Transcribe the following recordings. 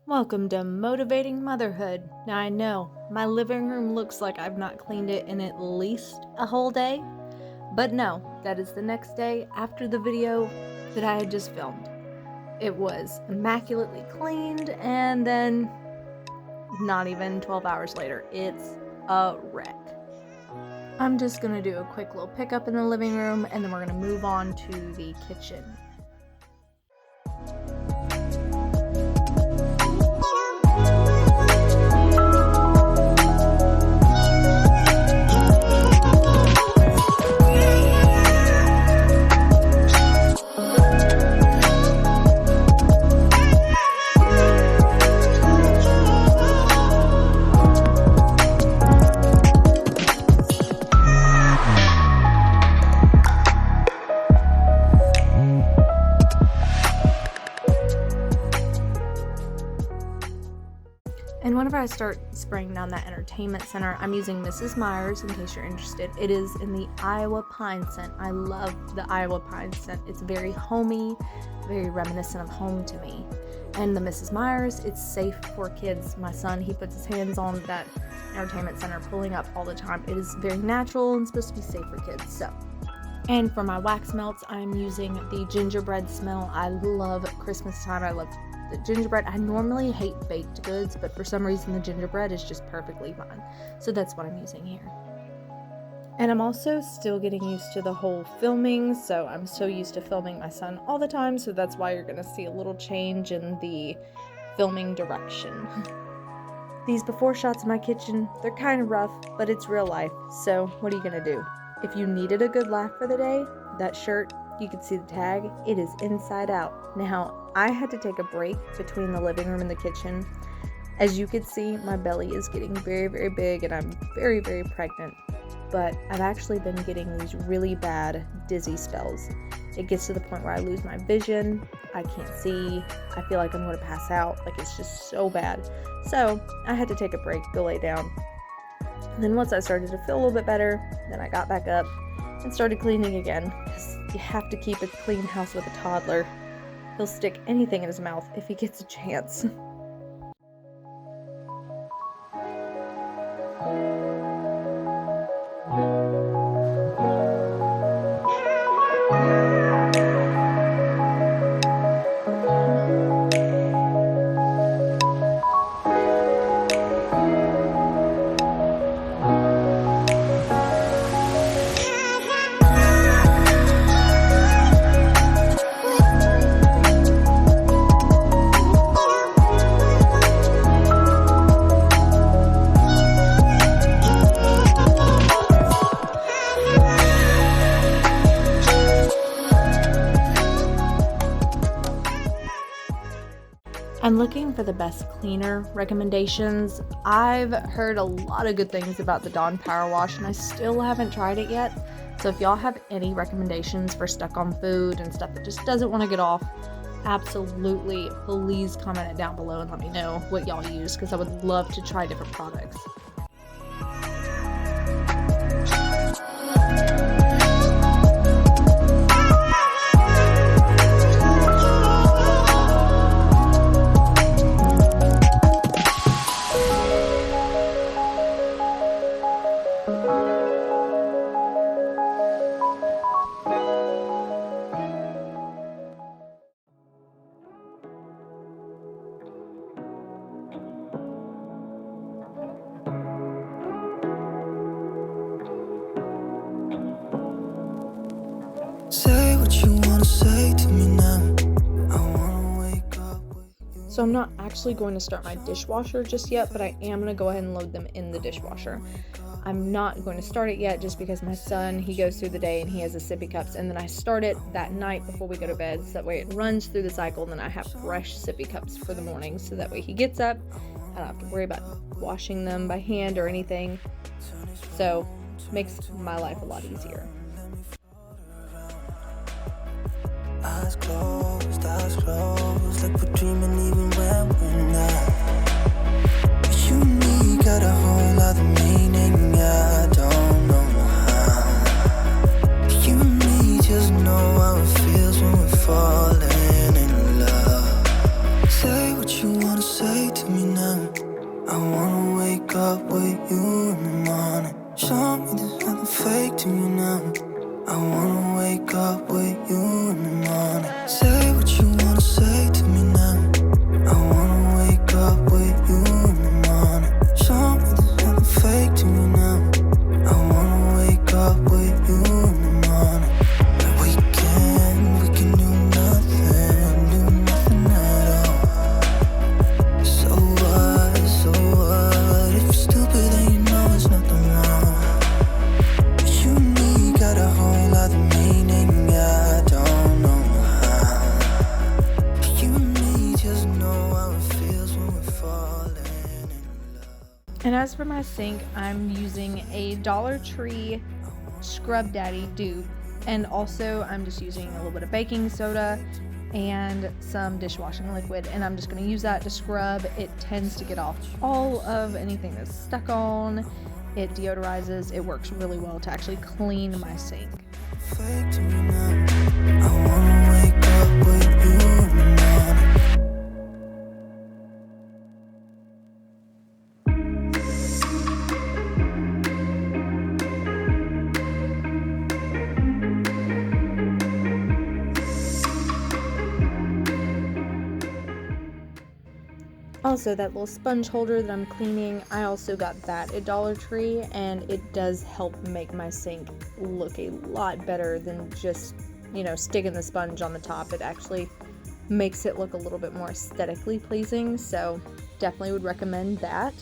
Welcome to Motivating Motherhood. Now I know, my living room looks like I've not cleaned it in at least a whole day, but no, that is the next day after the video that I had just filmed. It was immaculately cleaned, and then not even 12 hours later, it's a wreck. I'm just gonna do a quick little pickup in the living room, and then we're gonna move on to the kitchen. And whenever I start spraying down that entertainment center, I'm using Mrs. Meyer's in case you're interested. It is in the Iowa pine scent. I love the Iowa pine scent. It's very homey, very reminiscent of home to me. And the Mrs. Meyer's, it's safe for kids. My son, he puts his hands on that entertainment center, pulling up all the time. It is very natural and supposed to be safe for kids. And for my wax melts, I'm using the gingerbread smell. I love Christmas time. I love the gingerbread. I normally hate baked goods, but for some reason the gingerbread is just perfectly fine. So that's what I'm using here. And I'm also still getting used to the whole filming, so I'm so used to filming my son all the time, so that's why you're going to see a little change in the filming direction. These before shots of my kitchen, they're kind of rough, but it's real life, so what are you going to do? If you needed a good laugh for the day, that shirt, you can see the tag, it is inside out. Now, I had to take a break between the living room and the kitchen. As you can see, my belly is getting very, very big and I'm very, very pregnant. But I've actually been getting these really bad dizzy spells. It gets to the point where I lose my vision, I can't see, I feel like I'm going to pass out, like it's just so bad. So I had to take a break, go lay down. And then once I started to feel a little bit better, then I got back up and started cleaning again, because you have to keep a clean house with a toddler. He'll stick anything in his mouth if he gets a chance. I'm looking for the best cleaner recommendations. I've heard a lot of good things about the Dawn Power Wash and I still haven't tried it yet. So if y'all have any recommendations for stuck on food and stuff that just doesn't want to get off, absolutely, please comment it down below and let me know what y'all use, because I would love to try different products. Say what you wanna say to me now. I wanna wake up with you. So I'm not actually going to start my dishwasher just yet, but I am going to go ahead and load them in the dishwasher. I'm not going to start it yet just because my son, he goes through the day and he has his sippy cups, and then I start it that night before we go to bed, so that way it runs through the cycle and then I have fresh sippy cups for the morning, so that way he gets up, I don't have to worry about washing them by hand or anything. So makes my life a lot easier. Eyes closed, like we're dreaming even when we're not. But you and me got a whole other meaning, I don't know how. You and me just know how it feels when we're falling as for my sink, I'm using a Dollar Tree Scrub Daddy dupe, and also I'm just using a little bit of baking soda and some dishwashing liquid, and I'm just going to use that to scrub. It tends to get off all of anything that's stuck on. It deodorizes. It works really well to actually clean my sink. Fake to me now. I wanna wake up with you in the morning. Also, that little sponge holder that I'm cleaning, I also got that at Dollar Tree, and it does help make my sink look a lot better than just, sticking the sponge on the top. It actually makes it look a little bit more aesthetically pleasing, so definitely would recommend that.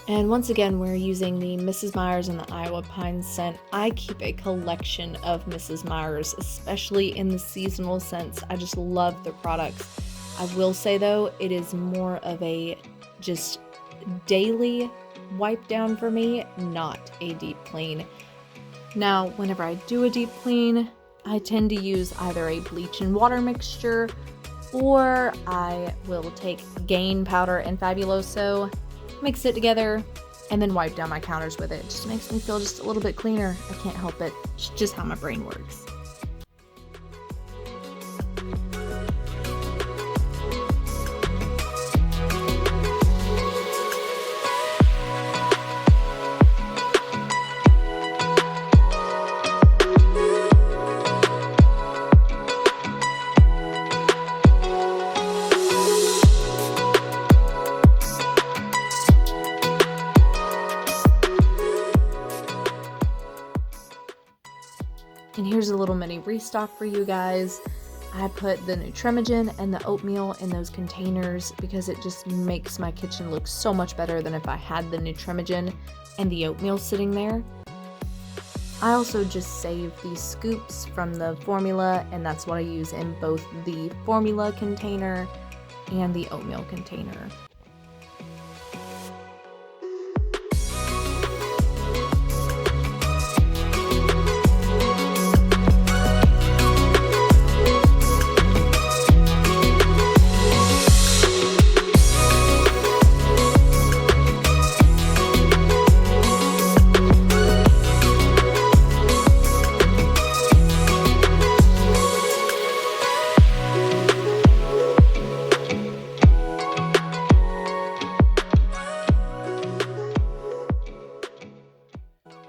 And once again, we're using the Mrs. Meyer's and the Iowa Pine scent. I keep a collection of Mrs. Meyer's, especially in the seasonal scents. I just love the products. I will say though, it is more of a just daily wipe down for me, not a deep clean. Now, whenever I do a deep clean, I tend to use either a bleach and water mixture, or I will take Gain powder and Fabuloso, mix it together, and then wipe down my counters with it. It just makes me feel just a little bit cleaner. I can't help it. It's just how my brain works. And here's a little mini restock for you guys. I put the Nutrimogen and the oatmeal in those containers because it just makes my kitchen look so much better than if I had the Nutrimogen and the oatmeal sitting there. I also just saved these scoops from the formula, and that's what I use in both the formula container and the oatmeal container.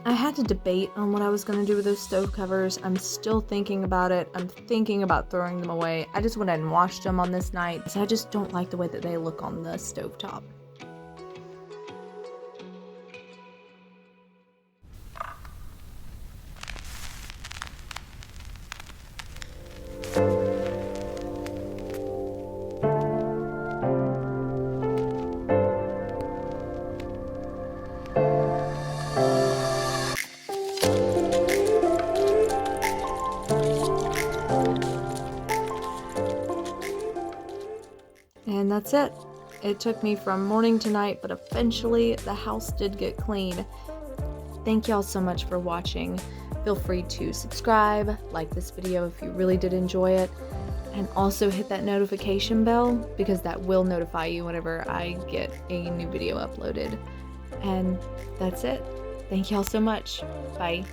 I had to debate on what I was going to do with those stove covers. I'm still thinking about it. I'm thinking about throwing them away. I just went ahead and washed them on this night, so I just don't like the way that they look on the stovetop. And that's it. It took me from morning to night, but eventually the house did get clean. Thank y'all so much for watching. Feel free to subscribe, like this video if you really did enjoy it, and also hit that notification bell because that will notify you whenever I get a new video uploaded. And that's it. Thank y'all so much. Bye.